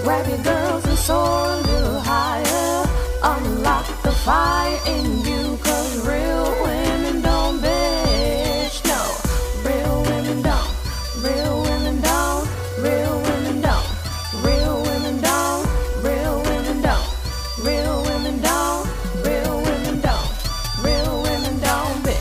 Grab your girls and soar a little higher. Unlock the fire in you, 'cause real women don't bitch. No, real women don't. Real women don't. Real women don't. Real women don't. Real women don't. Real women don't. Real women don't. Real women don't bitch.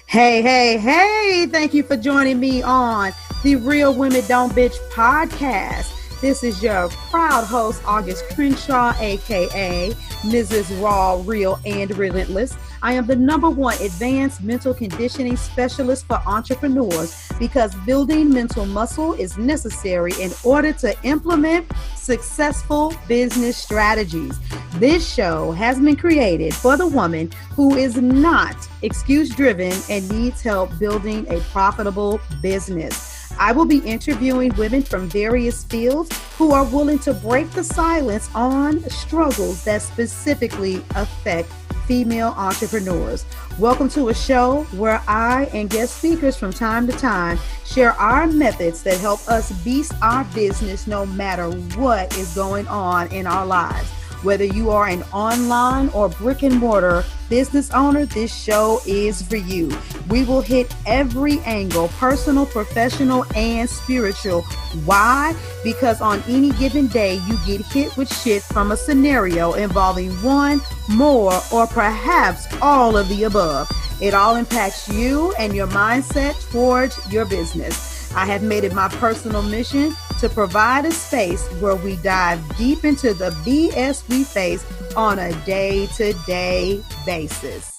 Hey, thank you for joining me on the Real Women Don't Bitch podcast. This is your proud host, August Crenshaw, aka Mrs. Raw, Real, and Relentless. I am the #1 advanced mental conditioning specialist for entrepreneurs because building mental muscle is necessary in order to implement successful business strategies. This show has been created for the woman who is not excuse-driven and needs help building a profitable business. I will be interviewing women from various fields who are willing to break the silence on struggles that specifically affect female entrepreneurs. Welcome to a show where I and guest speakers from time to time share our methods that help us beast our business no matter what is going on in our lives. Whether you are an online or brick and mortar business owner, this show is for you. We will hit every angle, personal, professional, and spiritual. Why? Because on any given day, you get hit with shit from a scenario involving one, more, or perhaps all of the above. It all impacts you and your mindset towards your business. I have made it my personal mission to provide a space where we dive deep into the BS we face on a day-to-day basis.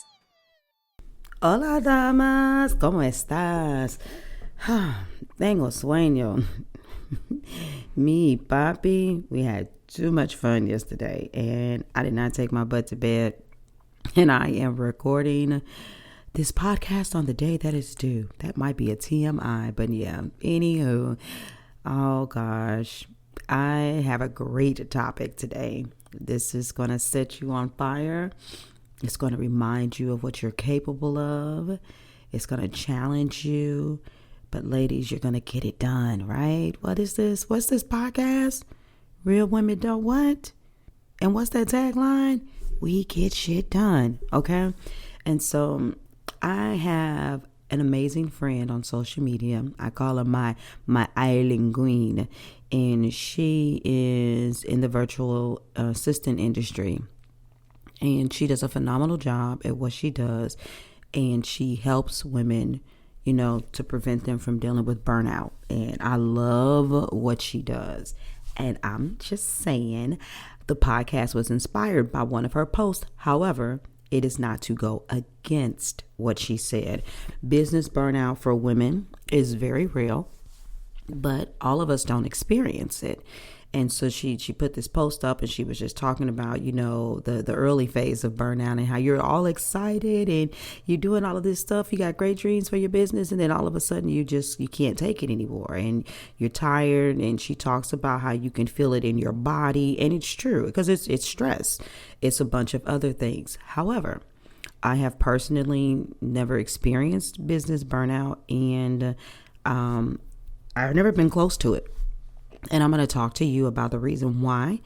Hola, damas. ¿Cómo estás? Tengo sueño. Me, papi, we had too much fun yesterday, and I did not take my butt to bed, and I am recording this podcast on the day that is due. That might be a TMI, but yeah. Anywho, oh gosh, I have a great topic today. This is going to set you on fire. It's going to remind you of what you're capable of. It's going to challenge you. But ladies, you're going to get it done, right? What is this? What's this podcast? Real women don't what? And what's that tagline? We get shit done, okay? And so I have an amazing friend on social media. I call her my island queen, and she is in the virtual assistant industry, and she does a phenomenal job at what she does, and she helps women, to prevent them from dealing with burnout. And I love what she does. And I'm just saying, the podcast was inspired by one of her posts. However, it is not to go against what she said. Business burnout for women is very real, but all of us don't experience it. And so she put this post up, and she was just talking about, the early phase of burnout and how you're all excited and you're doing all of this stuff. You got great dreams for your business. And then all of a sudden you can't take it anymore and you're tired. And she talks about how you can feel it in your body. And it's true because it's stress. It's a bunch of other things. However, I have personally never experienced business burnout, and I've never been close to it. And I'm going to talk to you about the reason why.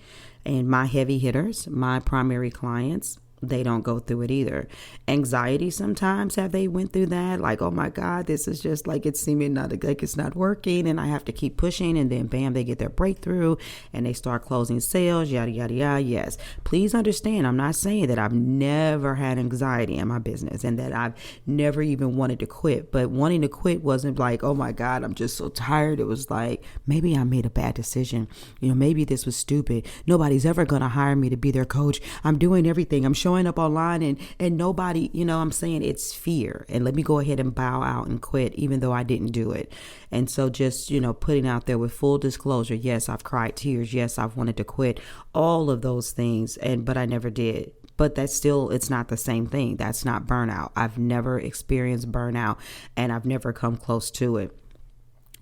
And my heavy hitters, my primary clients, they don't go through it either. Anxiety sometimes, have they went through that? Like, oh my God, this is just like it's seeming like it's not working and I have to keep pushing, and then bam, they get their breakthrough and they start closing sales, yada, yada, yada. Yes. Please understand, I'm not saying that I've never had anxiety in my business and that I've never even wanted to quit, but wanting to quit wasn't like, oh my God, I'm just so tired. It was like, maybe I made a bad decision. Maybe this was stupid. Nobody's ever going to hire me to be their coach. I'm doing everything. I'm showing up online and nobody, I'm saying it's fear. And let me go ahead and bow out and quit, even though I didn't do it. And so just, putting out there with full disclosure, yes, I've cried tears. Yes, I've wanted to quit, all of those things. But I never did. But that's still, it's not the same thing. That's not burnout. I've never experienced burnout, and I've never come close to it.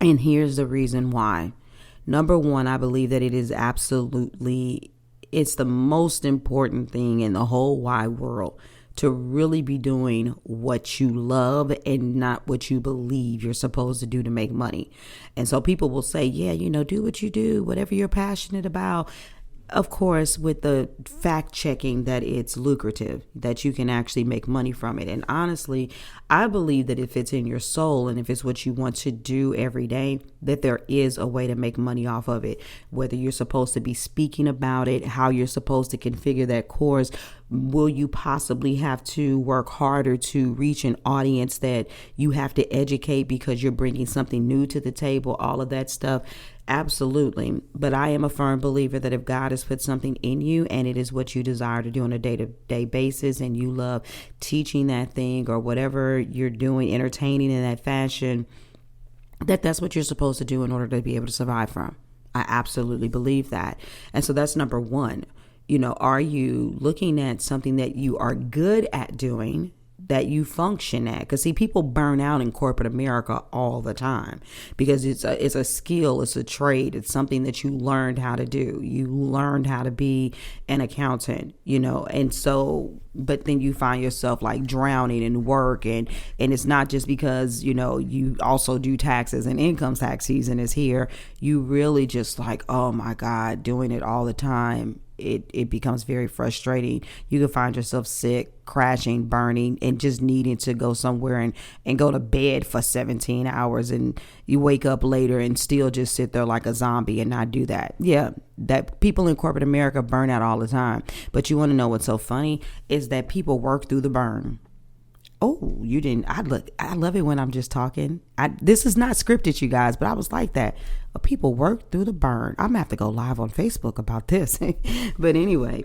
And here's the reason why. Number one, I believe that it's the most important thing in the whole wide world to really be doing what you love and not what you believe you're supposed to do to make money. And so people will say, yeah, do what you do, whatever you're passionate about. Of course, with the fact checking that it's lucrative, that you can actually make money from it. And honestly, I believe that if it's in your soul and if it's what you want to do every day, that there is a way to make money off of it. Whether you're supposed to be speaking about it, how you're supposed to configure that course, will you possibly have to work harder to reach an audience that you have to educate because you're bringing something new to the table, all of that stuff. Absolutely. But I am a firm believer that if God has put something in you and it is what you desire to do on a day-to-day basis and you love teaching that thing or whatever you're doing, entertaining in that fashion, that's what you're supposed to do in order to be able to survive from. I absolutely believe that. And so that's number one. Are you looking at something that you are good at doing, that you function at? Because see, people burn out in corporate America all the time because it's a skill, it's a trade, it's something that you learned how to do. You learned how to be an accountant, and so, but then you find yourself like drowning in work, and it's not just because you also do taxes and income tax season is here. You really just like, oh my God, doing it all the time. It becomes very frustrating. You can find yourself sick, crashing, burning, and just needing to go somewhere and go to bed for 17 hours. And you wake up later and still just sit there like a zombie and not do that. Yeah, that people in corporate America burn out all the time. But you want to know what's so funny is that people work through the burn. Oh, you didn't. I love it when I'm just talking. This is not scripted, you guys, but I was like that. People work through the burn. I'm gonna have to go live on Facebook about this. But anyway,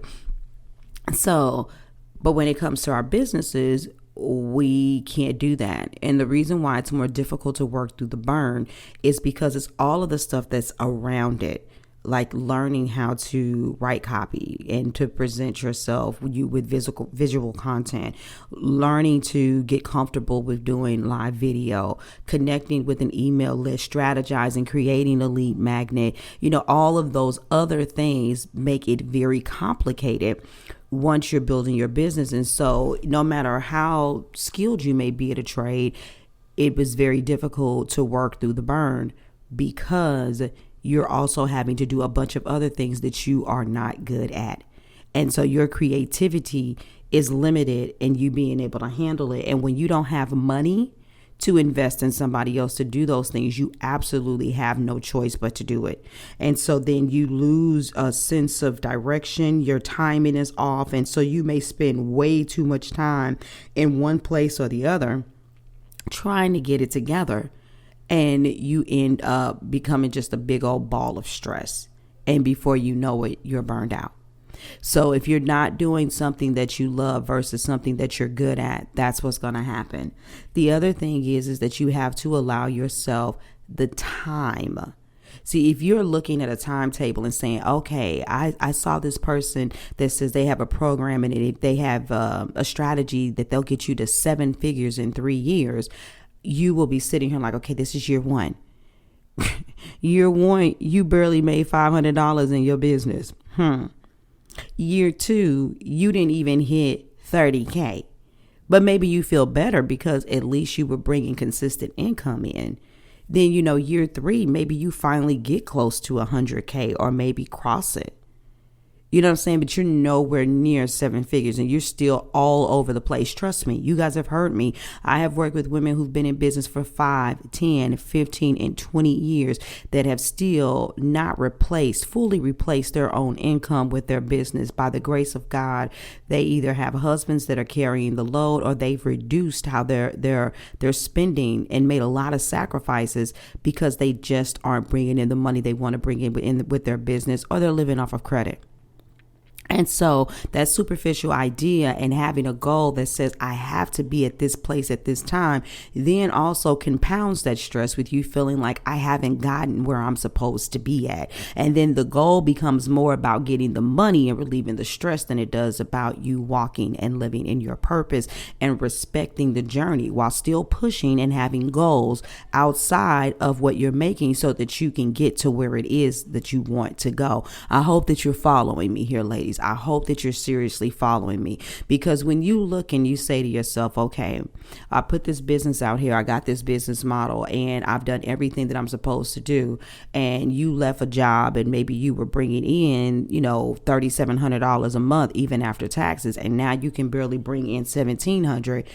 but when it comes to our businesses, we can't do that. And the reason why it's more difficult to work through the burn is because it's all of the stuff that's around it. Like learning how to write copy and to present yourself with visual content, learning to get comfortable with doing live video, connecting with an email list, strategizing, creating a lead magnet. All of those other things make it very complicated once you're building your business. And so no matter how skilled you may be at a trade, it was very difficult to work through the burn because you're also having to do a bunch of other things that you are not good at. And so your creativity is limited in you being able to handle it. And when you don't have money to invest in somebody else to do those things, you absolutely have no choice but to do it. And so then you lose a sense of direction. Your timing is off. And so you may spend way too much time in one place or the other trying to get it together. And you end up becoming just a big old ball of stress. And before you know it, you're burned out. So if you're not doing something that you love versus something that you're good at, that's what's going to happen. The other thing is that you have to allow yourself the time. See, if you're looking at a timetable and saying, okay, I saw this person that says they have a program and they have a strategy that they'll get you to 7 figures in 3 years, you will be sitting here like, okay, this is year one. Year one, you barely made $500 in your business. Year two, you didn't even hit 30K. But maybe you feel better because at least you were bringing consistent income in. Then, year three, maybe you finally get close to 100K or maybe cross it. You know what I'm saying? But you're nowhere near 7 figures and you're still all over the place. Trust me, you guys have heard me. I have worked with women who've been in business for 5, 10, 15, and 20 years that have still not fully replaced their own income with their business. By the grace of God, they either have husbands that are carrying the load or they've reduced how they're spending and made a lot of sacrifices because they just aren't bringing in the money they want to bring in with their business, or they're living off of credit. And so that superficial idea and having a goal that says I have to be at this place at this time then also compounds that stress with you feeling like I haven't gotten where I'm supposed to be at. And then the goal becomes more about getting the money and relieving the stress than it does about you walking and living in your purpose and respecting the journey while still pushing and having goals outside of what you're making so that you can get to where it is that you want to go. I hope that you're following me here, ladies. I hope that you're seriously following me, because when you look and you say to yourself, okay, I put this business out here, I got this business model, and I've done everything that I'm supposed to do, and you left a job and maybe you were bringing in, $3,700 a month even after taxes, and now you can barely bring in $1,700.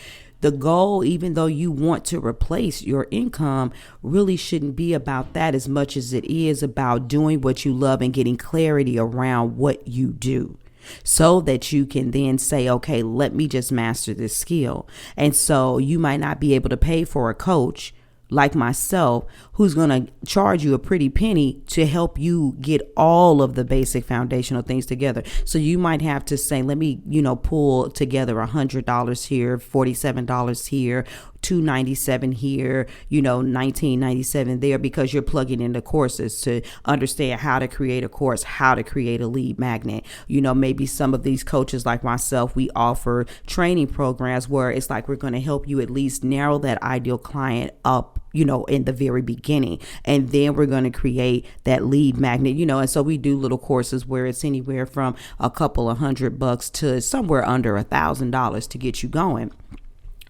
The goal, even though you want to replace your income, really shouldn't be about that as much as it is about doing what you love and getting clarity around what you do, so that you can then say, okay, let me just master this skill. And so you might not be able to pay for a coach like myself, who's going to charge you a pretty penny to help you get all of the basic foundational things together. So you might have to say, let me, pull together $100 here, $47 here, $297 here, $19.97 there, because you're plugging in the courses to understand how to create a course, how to create a lead magnet. Maybe some of these coaches like myself, we offer training programs where it's like we're going to help you at least narrow that ideal client up, in the very beginning. And then we're going to create that lead magnet, and so we do little courses where it's anywhere from a couple of $100 to somewhere under $1,000 to get you going.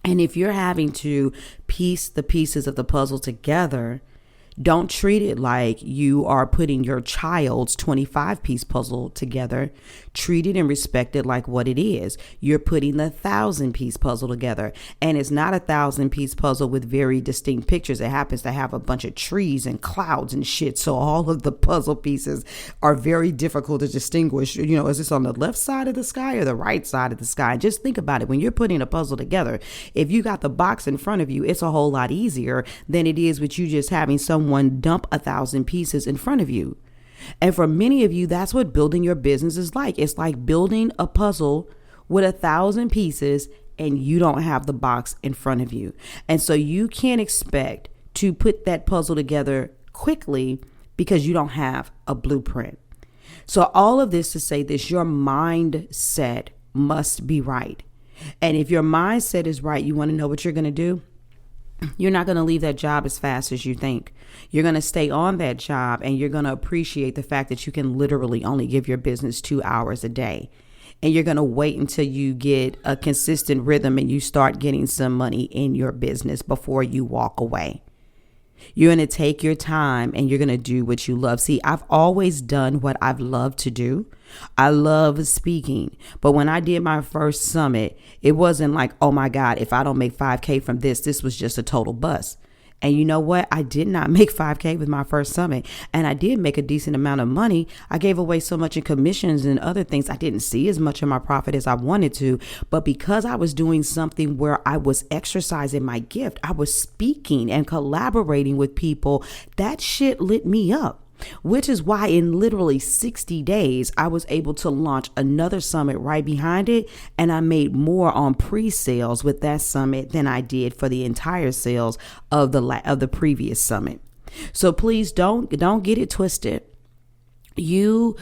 And if you're having to piece the pieces of the puzzle together, don't treat it like you are putting your child's 25-piece puzzle together. Treat it and respect it like what it is. You're putting the 1,000-piece puzzle together. And it's not a 1,000-piece puzzle with very distinct pictures. It happens to have a bunch of trees and clouds and shit. So all of the puzzle pieces are very difficult to distinguish. Is this on the left side of the sky or the right side of the sky? Just think about it. When you're putting a puzzle together, if you got the box in front of you, it's a whole lot easier than it is with you just having someone dump 1,000 pieces in front of you. And for many of you, that's what building your business is like. It's like building a puzzle with 1,000 pieces and you don't have the box in front of you. And so you can't expect to put that puzzle together quickly because you don't have a blueprint. So all of this to say this, your mindset must be right. And if your mindset is right, you want to know what you're going to do? You're not going to leave that job as fast as you think. You're going to stay on that job, and you're going to appreciate the fact that you can literally only give your business 2 hours a day. And you're going to wait until you get a consistent rhythm and you start getting some money in your business before you walk away. You're going to take your time and you're going to do what you love. See, I've always done what I've loved to do. I love speaking. But when I did my first summit, it wasn't like, oh my God, if I don't make 5K from this was just a total bust. And you know what? I did not make 5K with my first summit. And I did make a decent amount of money. I gave away so much in commissions and other things. I didn't see as much of my profit as I wanted to. But because I was doing something where I was exercising my gift, I was speaking and collaborating with people, that shit lit me up. Which is why in literally 60 days, I was able to launch another summit right behind it. And I made more on pre-sales with that summit than I did for the entire sales of the previous summit. So please don't get it twisted. You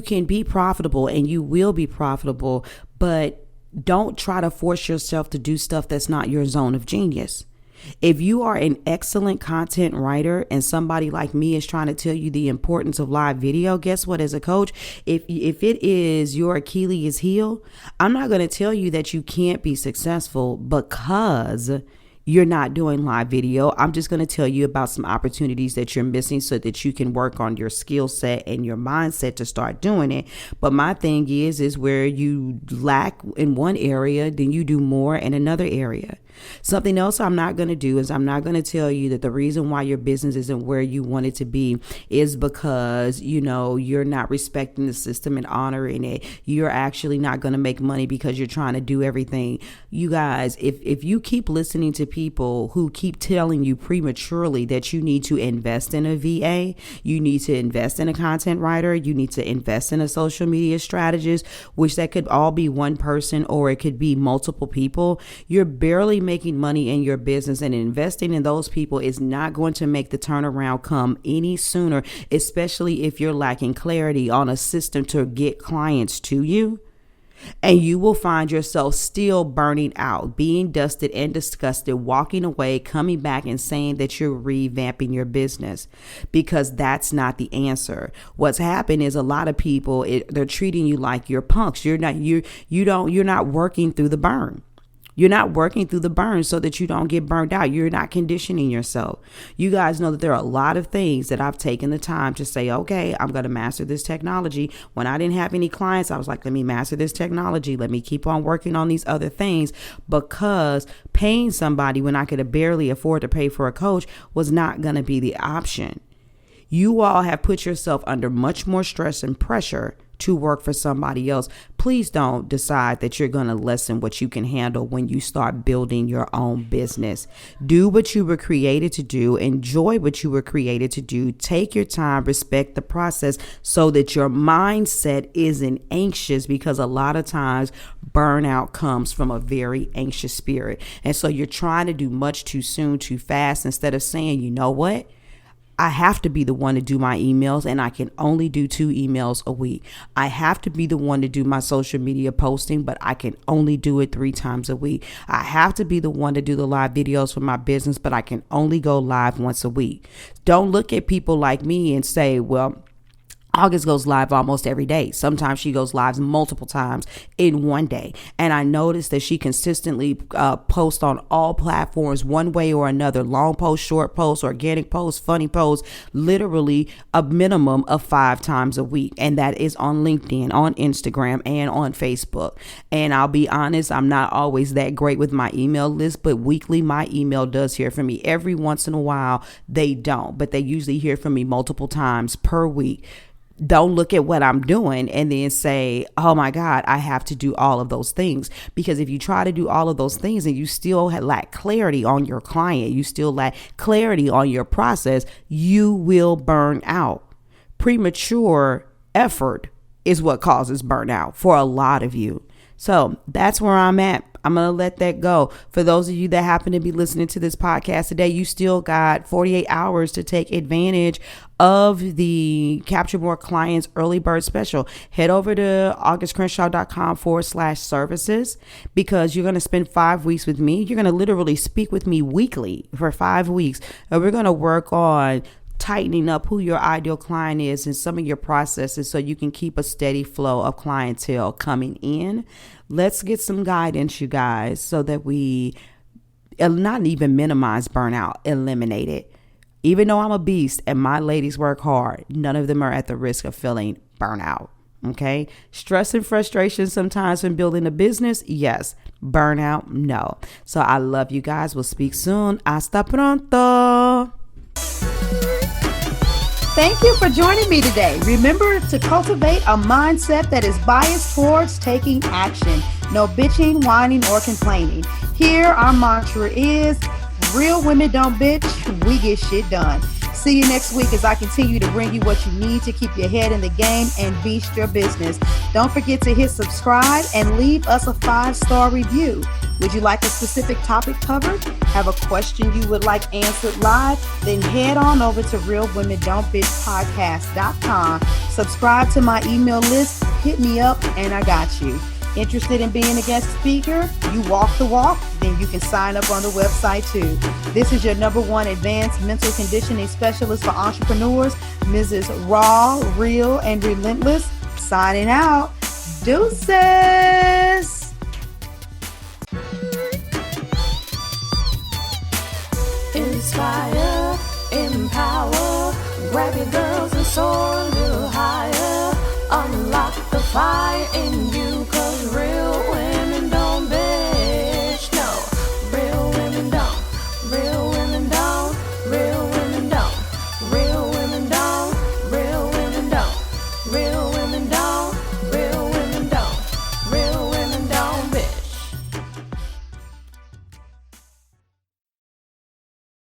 can be profitable and you will be profitable, but don't try to force yourself to do stuff that's not your zone of genius. If you are an excellent content writer and somebody like me is trying to tell you the importance of live video, guess what? As a coach, if it is your Achilles heel, I'm not going to tell you that you can't be successful because you're not doing live video. I'm just going to tell you about some opportunities that you're missing so that you can work on your skill set and your mindset to start doing it. But my thing is where you lack in one area, then you do more in another area. Something else I'm not going to do is I'm not going to tell you that the reason why your business isn't where you want it to be is because, you're not respecting the system and honoring it. You're actually not going to make money because you're trying to do everything. You guys, if you keep listening to people who keep telling you prematurely that you need to invest in a VA, you need to invest in a content writer, you need to invest in a social media strategist, which that could all be one person or it could be multiple people, you're barely making money in your business, and investing in those people is not going to make the turnaround come any sooner, especially if you're lacking clarity on a system to get clients to you. And you will find yourself still burning out, being dusted and disgusted, walking away, coming back and saying that you're revamping your business, because that's not the answer. What's happened is a lot of people, they're treating you like you're punks. You're not working through the burn. You're not working through the burn so that you don't get burned out. You're not conditioning yourself. You guys know that there are a lot of things that I've taken the time to say, okay, I'm going to master this technology. When I didn't have any clients, I was like, let me master this technology. Let me keep on working on these other things, because paying somebody when I could barely afford to pay for a coach was not going to be the option. You all have put yourself under much more stress and pressure to work for somebody else. Please don't decide that you're going to lessen what you can handle when you start building your own business. Do what you were created to do. Enjoy what you were created to do. Take your time, respect the process so that your mindset isn't anxious, because a lot of times burnout comes from a very anxious spirit. And so you're trying to do much too soon, too fast, instead of saying, you know what? I have to be the one to do my emails, and I can only do 2 emails a week. I have to be the one to do my social media posting, but I can only do it 3 times a week. I have to be the one to do the live videos for my business, but I can only go live once a week. Don't look at people like me and say, well, August goes live almost every day. Sometimes she goes live multiple times in one day. And I noticed that she consistently posts on all platforms one way or another. Long posts, short posts, organic posts, funny posts, literally a minimum of 5 times a week. And that is on LinkedIn, on Instagram, and on Facebook. And I'll be honest, I'm not always that great with my email list, but weekly my email does hear from me. Every once in a while they don't, but they usually hear from me multiple times per week. Don't look at what I'm doing and then say, oh my God, I have to do all of those things. Because if you try to do all of those things and you still lack clarity on your client, you still lack clarity on your process, you will burn out. Premature effort is what causes burnout for a lot of you. So that's where I'm at. I'm going to let that go. For those of you that happen to be listening to this podcast today, you still got 48 hours to take advantage of the Capture More Clients Early Bird Special. Head over to augustcrenshaw.com/services, because you're going to spend 5 weeks with me. You're going to literally speak with me weekly for 5 weeks. And we're going to work on tightening up who your ideal client is and some of your processes so you can keep a steady flow of clientele coming in. Let's get some guidance, you guys, so that we not even minimize burnout, eliminate it. Even though I'm a beast and my ladies work hard, none of them are at the risk of feeling burnout. Okay. Stress and frustration sometimes when building a business. Yes. Burnout. No. So I love you guys. We'll speak soon. Hasta pronto. Thank you for joining me today. Remember to cultivate a mindset that is biased towards taking action. No bitching, whining, or complaining. Here, our mantra is, real women don't bitch, we get shit done. See you next week as I continue to bring you what you need to keep your head in the game and beast your business. Don't forget to hit subscribe and leave us a 5-star review. Would you like a specific topic covered? Have a question you would like answered live? Then head on over to realwomendon'tbitchpodcast.com. Subscribe to my email list, hit me up, and I got you. Interested in being a guest speaker? You walk the walk? Then you can sign up on the website too. This is your #1 advanced mental conditioning specialist for entrepreneurs, Mrs. Raw, Real, and Relentless. Signing out. Deuces. Inspire, empower, grab your girls and soar a little higher. Unlock the fire in